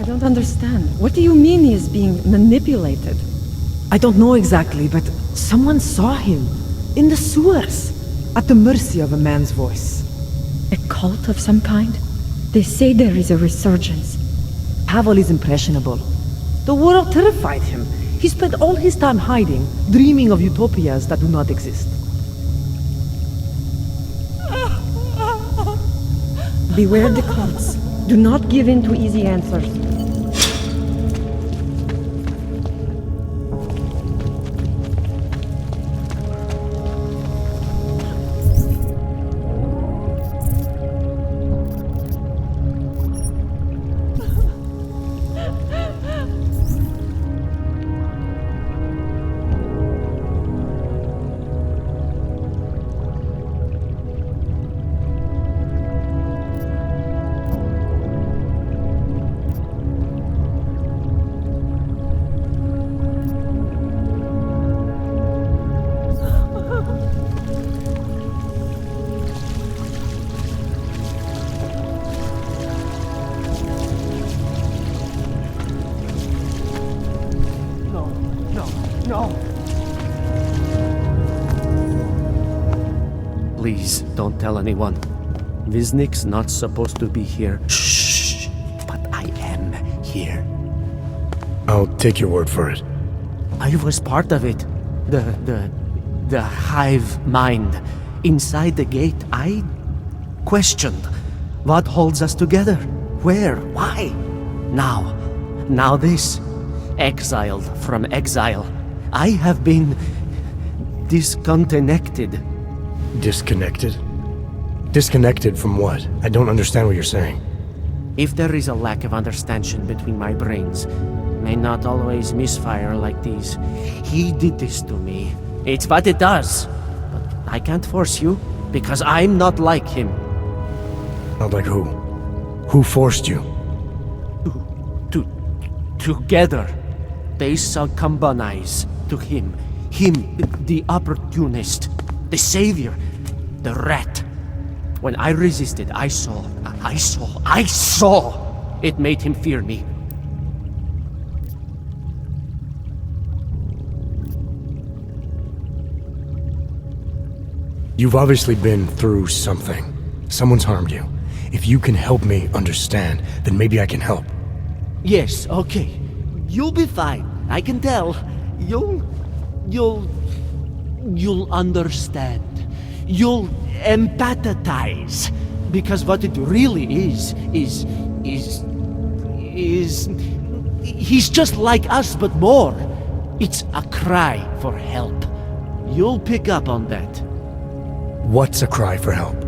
I don't understand. What do you mean he is being manipulated? I don't know exactly, but someone saw him. In the sewers. At the mercy of a man's voice. A cult of some kind? They say there is a resurgence. Pavel is impressionable. The world terrified him. He spent all his time hiding, dreaming of utopias that do not exist. Beware the cults. Do not give in to easy answers. Please, don't tell anyone. Viznik's not supposed to be here. Shh! But I am here. I'll take your word for it. I was part of it. The hive mind. Inside the gate, I questioned what holds us together. Where? Why? Now this. Exiled from exile. I have been disconnected. Disconnected? Disconnected from what? I don't understand what you're saying. If there is a lack of understanding between my brains, may not always misfire like these. He did this to me. It's what it does. But I can't force you, because I'm not like him. Not like who? Who forced you? Together, they succumbanize to him. Him, the opportunist, the savior, the rat. When I resisted, I saw. It made him fear me. You've obviously been through something. Someone's harmed you. If you can help me understand, then maybe I can help. Yes, okay. You'll be fine. I can tell. You'll understand. You'll empathize. Because what it really is he's just like us, but more. It's a cry for help. You'll pick up on that. What's a cry for help?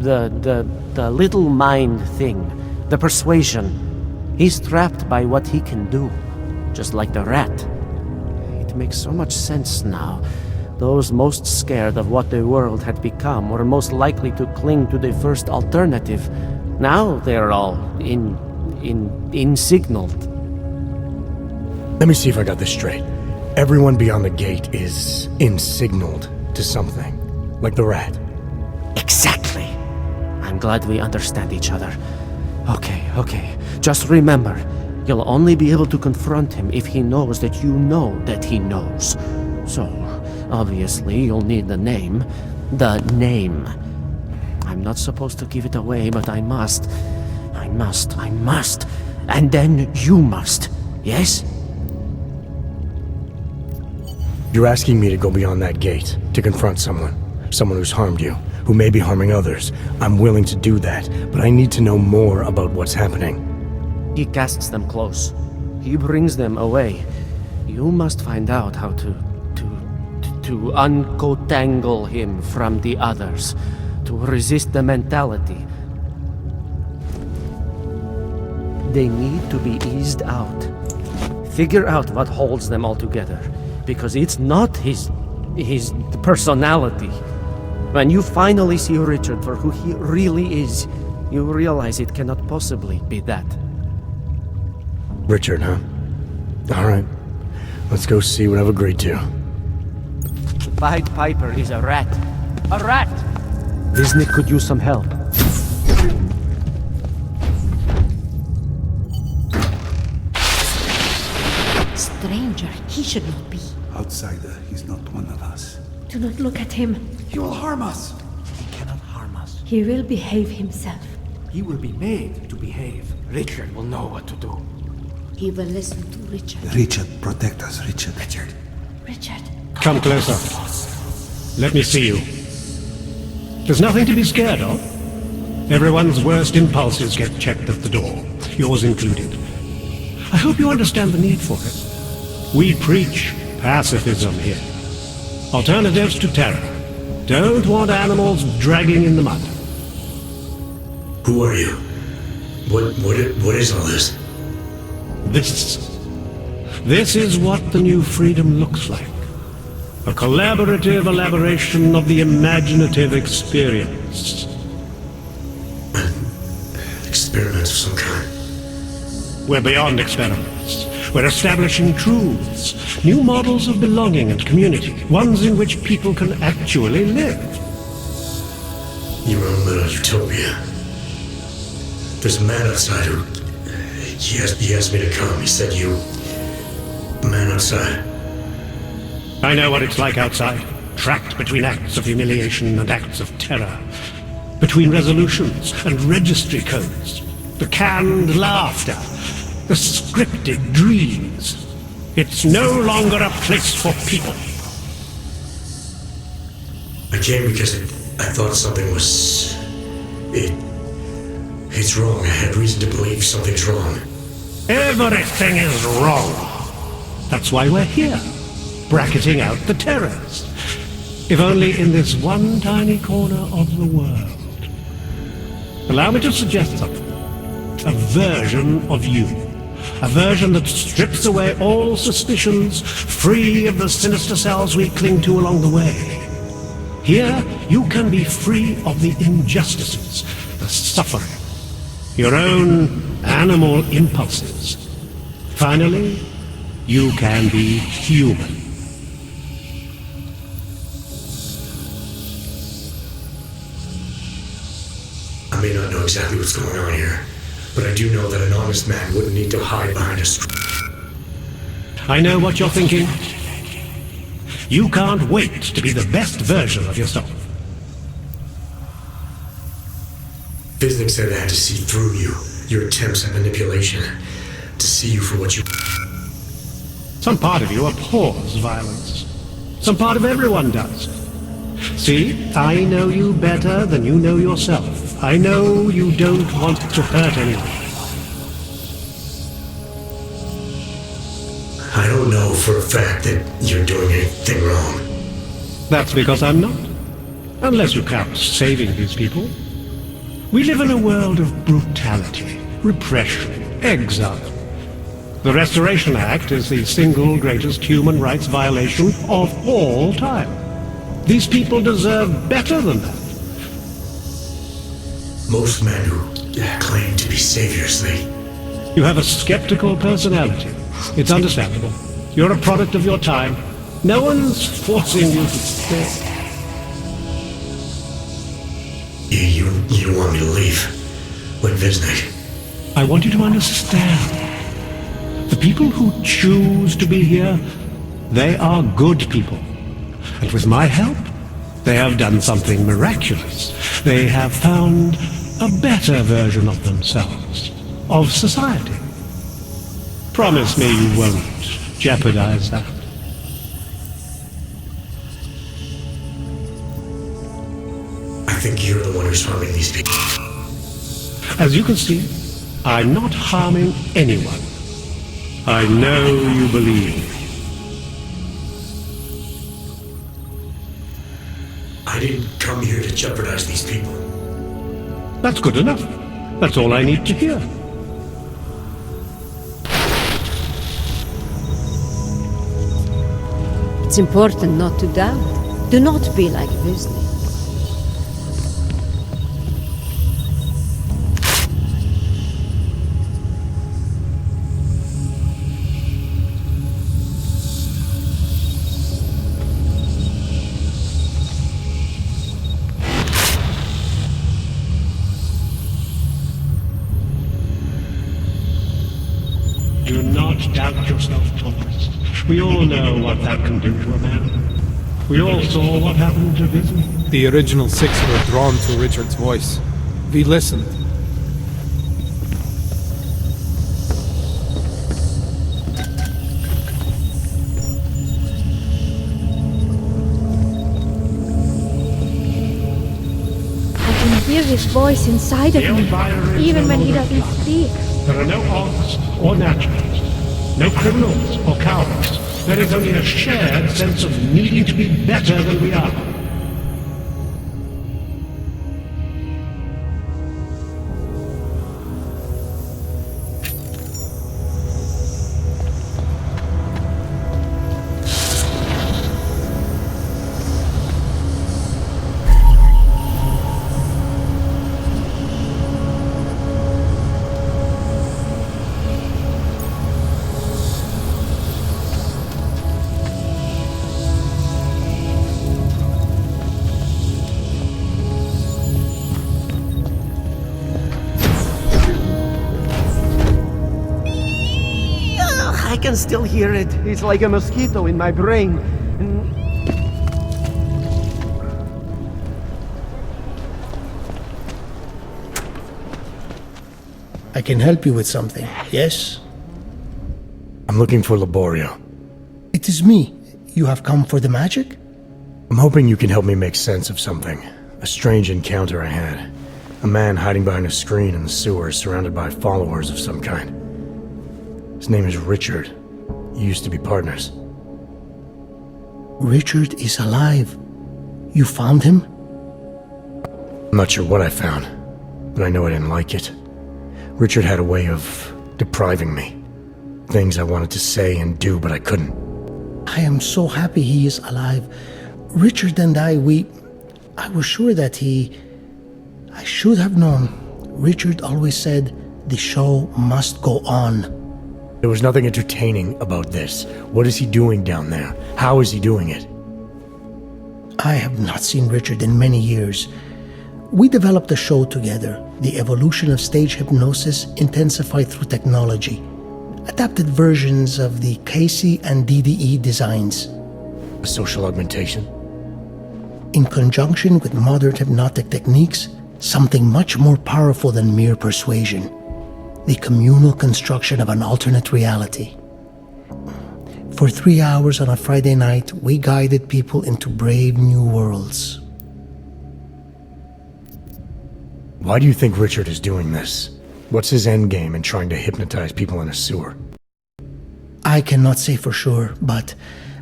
The little mind thing. The persuasion. He's trapped by what he can do. Just like the rat. It makes so much sense now. Those most scared of what the world had become were most likely to cling to the first alternative. Now they're all insignaled. Let me see if I got this straight. Everyone beyond the gate is insignaled to something. Like the rat. Exactly. I'm glad we understand each other. Okay. Just remember, you'll only be able to confront him if he knows that you know that he knows. So, obviously, you'll need the name. The name. I'm not supposed to give it away, but I must. And then you must. Yes? You're asking me to go beyond that gate, to confront someone. Someone who's harmed you, who may be harming others. I'm willing to do that, but I need to know more about what's happening. He casts them close. He brings them away. You must find out how to uncotangle him from the others. To resist the mentality. They need to be eased out. Figure out what holds them all together. Because it's not his personality. When you finally see Richard for who he really is, you realize it cannot possibly be that. Richard, huh? Alright. Let's go see what I've agreed to. Pied Piper is a rat. A rat! Viznik could use some help. stranger. He should not be. Outsider, he's not one of us. Do not look at him. He will harm us. He cannot harm us. He will behave himself. He will be made to behave. Richard will know what to do. He will listen to Richard. Richard, protect us, Richard. Richard. Come closer. Let me see you. There's nothing to be scared of. Everyone's worst impulses get checked at the door, yours included. I hope you understand the need for it. We preach pacifism here. Alternatives to terror. Don't want animals dragging in the mud. Who are you? What is all this? This is what the new freedom looks like. A collaborative elaboration of the imaginative experience. Experiment of some kind. We're beyond experiments. We're establishing truths, new models of belonging and community, ones in which people can actually live. Your own little utopia. There's a man outside who... He asked me to come. He said you... Man outside. I know what it's like outside, trapped between acts of humiliation and acts of terror. Between resolutions and registry codes. The canned laughter. The scripted dreams. It's no longer a place for people. I came because I thought something was... It's wrong. I had reason to believe something's wrong. Everything is wrong. That's why we're here, bracketing out the terrors. If only in this one tiny corner of the world. Allow me to suggest something. A version of you. A version that strips away all suspicions, free of the sinister cells we cling to along the way. Here, you can be free of the injustices, the suffering, your own animal impulses. Finally, you can be human. I may not know exactly what's going on here, but I do know that an honest man wouldn't need to hide behind a I know what you're thinking. You can't wait to be the best version of yourself. Visiting said I had to see through you, your attempts at manipulation, to see you for what you... Some part of you abhors violence. Some part of everyone does. See, I know you better than you know yourself. I know you don't want to hurt anyone. I don't know for a fact that you're doing anything wrong. That's because I'm not. Unless you count saving these people. We live in a world of brutality, repression, exile. The Restoration Act is the single greatest human rights violation of all time. These people deserve better than that. Most men who claim to be saviors, You have a skeptical personality. It's understandable. You're a product of your time. No one's forcing you to stay. You want me to leave? Like Visnik? I want you to understand. The people who choose to be here, they are good people. And with my help, they have done something miraculous. They have found a better version of themselves, of society. Promise me you won't jeopardize that. I think you're the one who's harming these people. As you can see, I'm not harming anyone. I know you believe. I didn't come here to jeopardize these people. That's good enough. That's all I need to hear. It's important not to doubt. Do not be like Visnik. Do not much doubt yourself, Thomas. We all know what that can do to a man. We all saw what happened to Vision. The original six were drawn to Richard's voice. We listened. I can hear his voice inside of me, even when he doesn't speak. There are no odds or naturals, no criminals or cowards. There is only a shared sense of needing to be better than we are. I can still hear it. It's like a mosquito in my brain. I can help you with something, yes? I'm looking for Laborio. It is me. You have come for the magic? I'm hoping you can help me make sense of something. A strange encounter I had. A man hiding behind a screen in the sewers, surrounded by followers of some kind. His name is Richard. You used to be partners. Richard is alive. You found him? I'm not sure what I found, but I know I didn't like it. Richard had a way of depriving me. Things I wanted to say and do, but I couldn't. I am so happy he is alive. Richard and I was sure that I should have known. Richard always said, the show must go on. There was nothing entertaining about this. What is he doing down there? How is he doing it? I have not seen Richard in many years. We developed a show together, the evolution of stage hypnosis intensified through technology. Adapted versions of the KC and DDE designs. A social augmentation? In conjunction with modern hypnotic techniques, something much more powerful than mere persuasion. The communal construction of an alternate reality. For 3 hours on a Friday night, we guided people into brave new worlds. Why do you think Richard is doing this? What's his endgame in trying to hypnotize people in a sewer? I cannot say for sure, but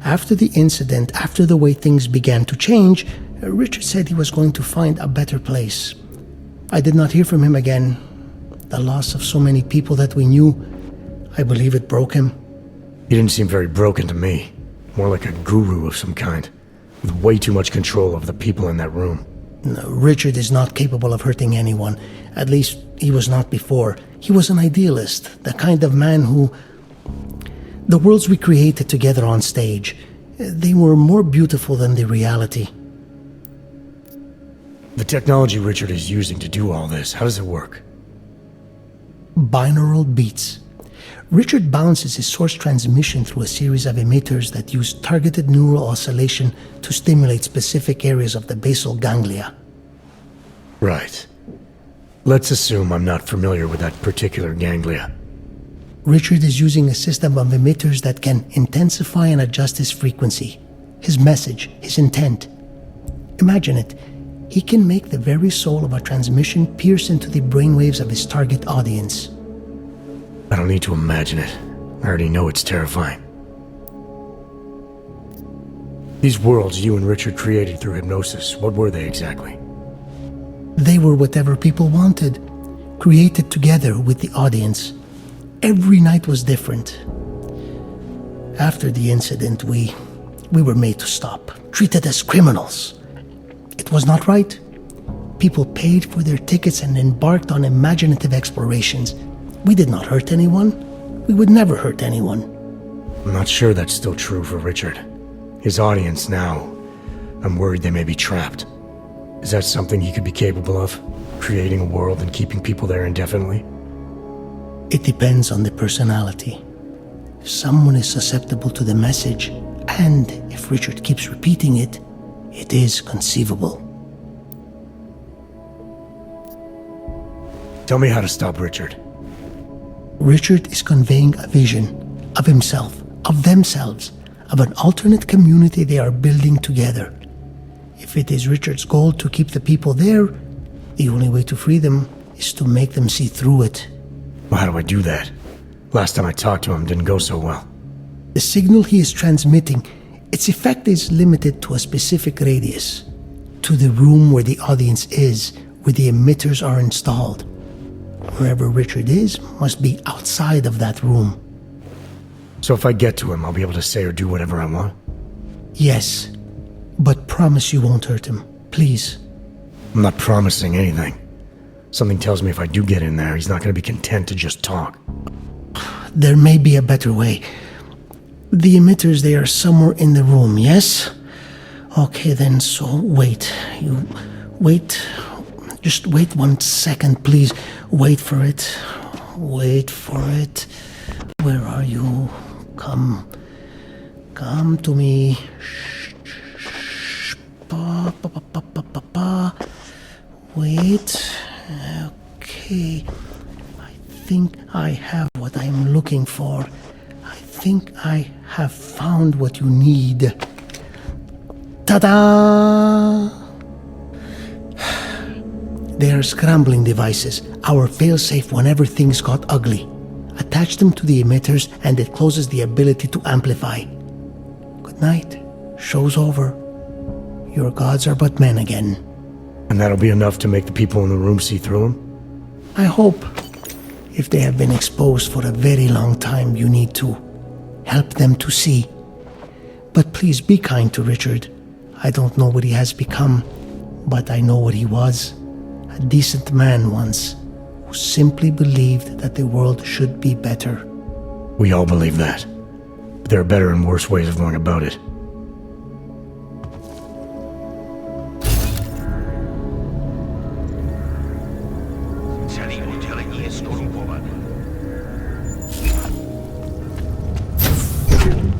after the incident, after the way things began to change, Richard said he was going to find a better place. I did not hear from him again. The loss of so many people that we knew, I believe it broke him. He didn't seem very broken to me. More like a guru of some kind, with way too much control of the people in that room. No, Richard is not capable of hurting anyone. At least, he was not before. He was an idealist, the kind of man who... The worlds we created together on stage, they were more beautiful than the reality. The technology Richard is using to do all this, how does it work? Binaural beats. Richard bounces his source transmission through a series of emitters that use targeted neural oscillation to stimulate specific areas of the basal ganglia. Right. Let's assume I'm not familiar with that particular ganglia. Richard is using a system of emitters that can intensify and adjust his frequency, his message, his intent. Imagine it. He can make the very soul of a transmission pierce into the brainwaves of his target audience. I don't need to imagine it. I already know it's terrifying. These worlds you and Richard created through hypnosis, what were they exactly? They were whatever people wanted, created together with the audience. Every night was different. After the incident, we were made to stop, treated as criminals. It was not right. People paid for their tickets and embarked on imaginative explorations. We did not hurt anyone. We would never hurt anyone. I'm not sure that's still true for Richard. His audience now, I'm worried they may be trapped. Is that something he could be capable of? Creating a world and keeping people there indefinitely? It depends on the personality. If someone is susceptible to the message, and if Richard keeps repeating it, it is conceivable. Tell me how to stop Richard. Richard is conveying a vision of himself, of themselves, of an alternate community they are building together. If it is Richard's goal to keep the people there, the only way to free them is to make them see through it. Well, how do I do that? Last time I talked to him didn't go so well. The signal he is transmitting, its effect is limited to a specific radius, to the room where the audience is, where the emitters are installed. Wherever Richard is must be outside of that room. So if I get to him, I'll be able to say or do whatever I want? Yes, but promise you won't hurt him, please. I'm not promising anything. Something tells me if I do get in there, he's not going to be content to just talk. There may be a better way. The emitters, they are somewhere in the room, yes? Okay then, so wait. You wait. Just wait 1 second, please. Wait for it. Wait for it. Where are you? Come to me. Shh, shh. Pa, pa, pa, pa, pa, pa, pa. Wait. Okay. I think I have what I'm looking for. I think I have found what you need. Ta-da! They are scrambling devices, our failsafe whenever things got ugly. Attach them to the emitters and it closes the ability to amplify. Good night. Show's over. Your gods are but men again. And that'll be enough to make the people in the room see through him? I hope. If they have been exposed for a very long time, you need to help them to see. But please be kind to Richard. I don't know what he has become, but I know what he was. A decent man once, who simply believed that the world should be better. We all believe that. But there are better and worse ways of going about it.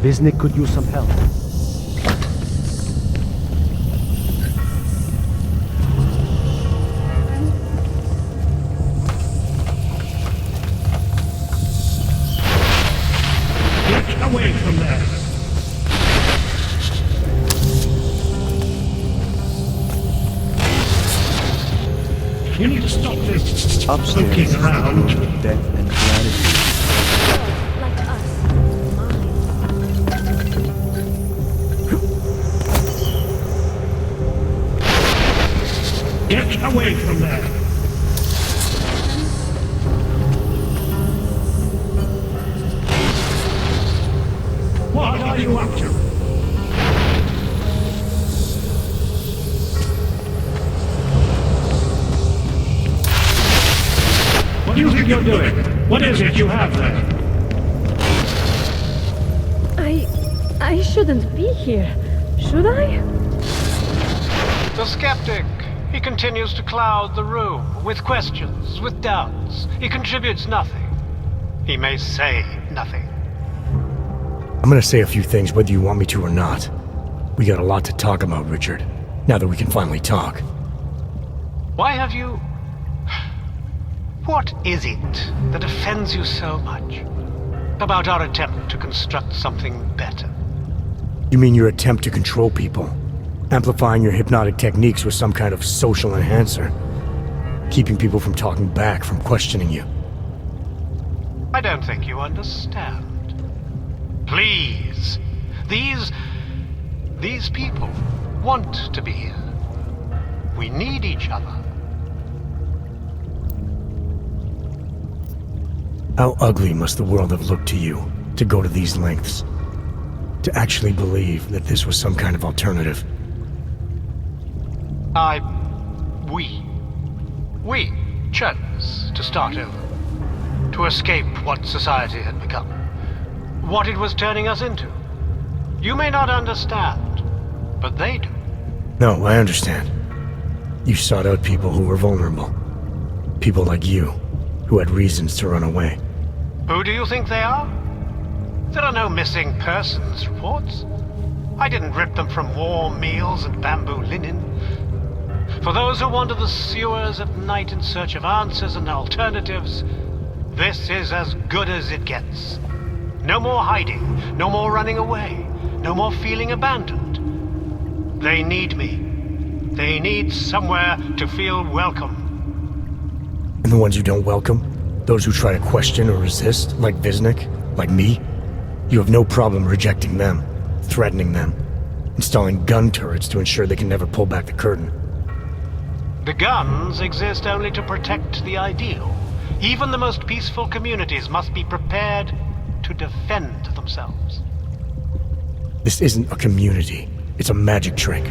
Visnik could use some help. Get away from there! You need to stop this poking around. Death and clarity. Like us. Get away from there! What are you up to? What do you think you're doing? What is it you have there? I shouldn't be here, should I? The skeptic. He continues to cloud the room with questions, with doubts. He contributes nothing. He may say nothing. I'm gonna say a few things whether you want me to or not. We got a lot to talk about, Richard. Now that we can finally talk. Why have you... What is it that offends you so much about our attempt to construct something better? You mean your attempt to control people? Amplifying your hypnotic techniques with some kind of social enhancer? Keeping people from talking back, from questioning you? I don't think you understand. Please. These people want to be here. We need each other. How ugly must the world have looked to you to go to these lengths? To actually believe that this was some kind of alternative? We chose to start over. To escape what society had become. What it was turning us into. You may not understand, but they do. No, I understand. You sought out people who were vulnerable. People like you, who had reasons to run away. Who do you think they are? There are no missing persons reports. I didn't rip them from warm meals and bamboo linen. For those who wander the sewers at night in search of answers and alternatives, this is as good as it gets. No more hiding, no more running away, no more feeling abandoned. They need me. They need somewhere to feel welcome. And the ones you don't welcome? Those who try to question or resist, like Viznik, like me? You have no problem rejecting them, threatening them, installing gun turrets to ensure they can never pull back the curtain. The guns exist only to protect the ideal. Even the most peaceful communities must be prepared to defend themselves. This isn't a community. It's a magic trick.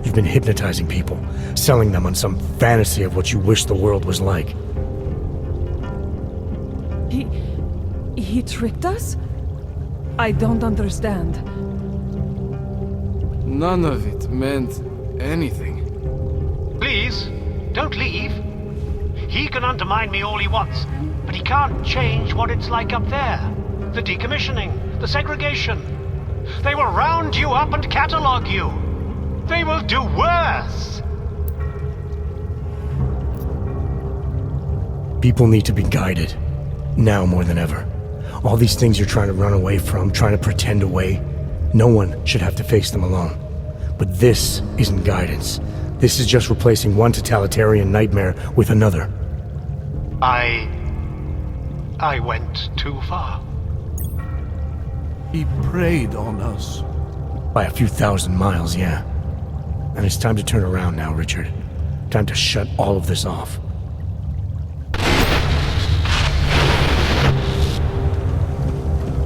You've been hypnotizing people, selling them on some fantasy of what you wish the world was like. He tricked us? I don't understand. None of it meant anything. Please, don't leave. He can undermine me all he wants, but he can't change what it's like up there. The decommissioning, the segregation. They will round you up and catalog you. They will do worse. People need to be guided. Now more than ever. All these things you're trying to run away from, trying to pretend away, no one should have to face them alone. But this isn't guidance. This is just replacing one totalitarian nightmare with another. I went too far. He preyed on us. By a few thousand miles, yeah. And it's time to turn around now, Richard. Time to shut all of this off.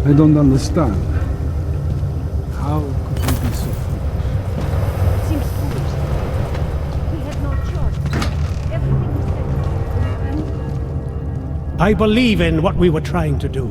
I don't understand. How could we be so foolish? Seems foolish. We had no choice. Everything was set. I believe in what we were trying to do.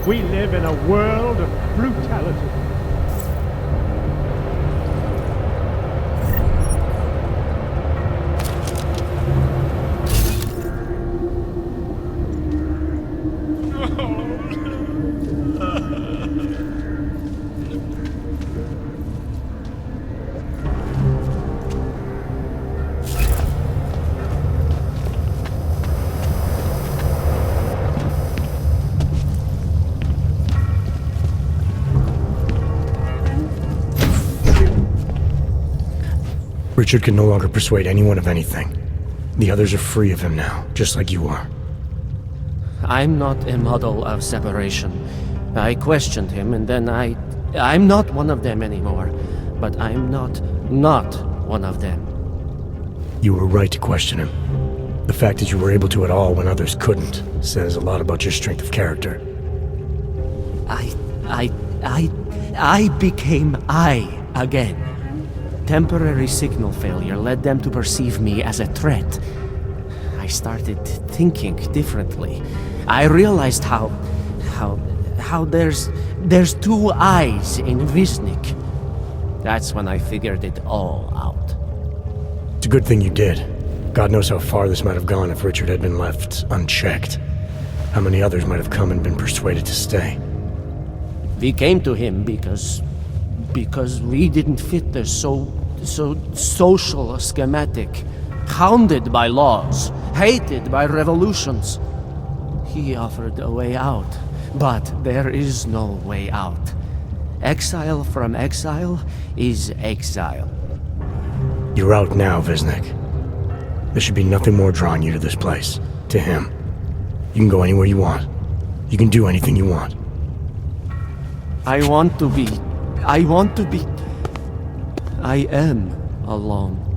We live in a world of brutality. Richard can no longer persuade anyone of anything. The others are free of him now, just like you are. I'm not a model of separation. I questioned him, and then I'm not one of them anymore. But I'm not one of them. You were right to question him. The fact that you were able to at all when others couldn't says a lot about your strength of character. I became I again. Temporary signal failure led them to perceive me as a threat. I started thinking differently. I realized how there's two eyes in Viznik. That's when I figured it all out. It's a good thing you did. God knows how far this might have gone if Richard had been left unchecked. How many others might have come and been persuaded to stay. We came to him because we didn't fit the so social schematic, hounded by laws, hated by revolutions. He offered a way out, but there is no way out. Exile from exile is exile. You're out now, Viznik. There should be nothing more drawing you to this place. To him. You can go anywhere you want. You can do anything you want. I want to be... I am alone.